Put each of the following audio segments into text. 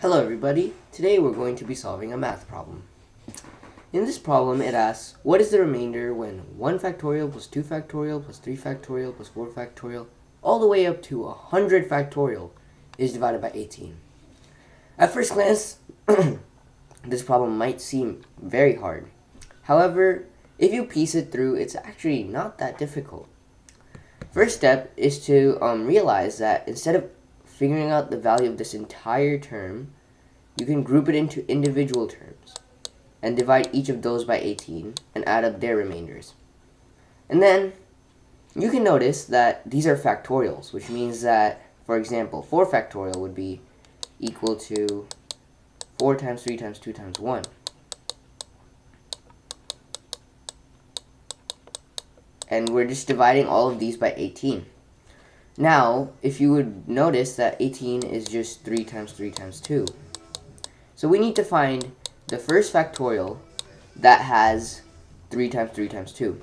Hello everybody, today we're going to be solving a math problem. In this problem it asks, what is the remainder when 1 factorial plus 2 factorial plus 3 factorial plus 4 factorial all the way up to 100 factorial is divided by 18? At first glance, this problem might seem very hard. However, if you piece it through, it's actually not that difficult. First step is to realize that instead of figuring out the value of this entire term, you can group it into individual terms and divide each of those by 18 and add up their remainders. And then you can notice that these are factorials, which means that, for example, 4 factorial would be equal to 4 times 3 times 2 times 1. And we're just dividing all of these by 18. Now, if you would notice that 18 is just 3 times 3 times 2. So we need to find the first factorial that has 3 times 3 times 2.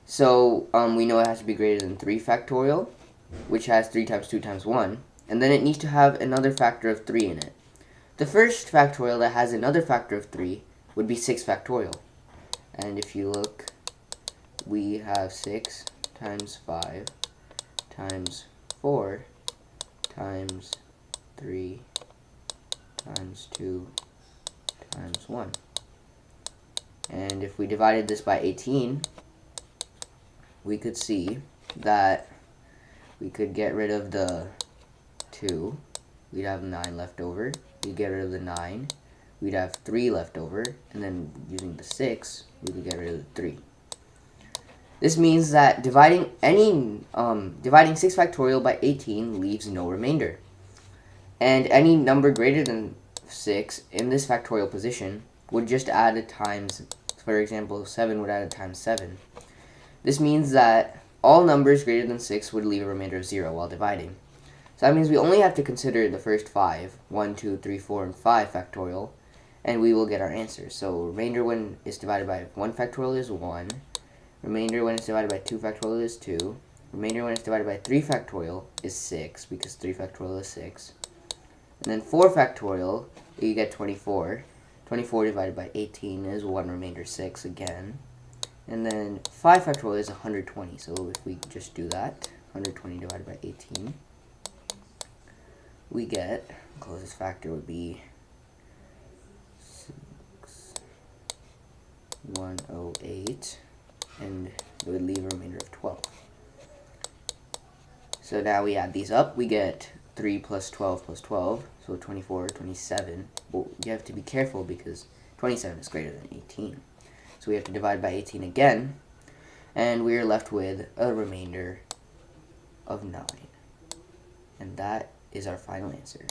So we know it has to be greater than 3 factorial, which has 3 times 2 times 1. And then it needs to have another factor of 3 in it. The first factorial that has another factor of 3 would be 6 factorial. And if you look, we have 6 times 5 times 4 times 3 times 2 times 1. And if we divided this by 18, we could see that we could get rid of the 2. We'd have 9 left over. We'd get rid of the 9. We'd have 3 left over. And then using the 6, we could get rid of the 3. This means that dividing 6 factorial by 18 leaves no remainder. And any number greater than 6 in this factorial position would just add a times. For example, 7 would add a times 7. This means that all numbers greater than 6 would leave a remainder of 0 while dividing. So that means we only have to consider the first 5, 1, 2, 3, 4, and 5 factorial, and we will get our answer. So remainder when it's divided by 1 factorial is 1. Remainder when it's divided by 2 factorial is 2. Remainder when it's divided by 3 factorial is 6, because 3 factorial is 6. And then 4 factorial, you get 24. 24 divided by 18 is 1 remainder 6 again. And then 5 factorial is 120. So if we just do that, 120 divided by 18, we get, closest factor would be 108. And it would leave a remainder of 12. So now we add these up, we get 3 plus 12 plus 12, so 24, 27. Well, you have to be careful because 27 is greater than 18. So we have to divide by 18 again, and we are left with a remainder of 9. And that is our final answer.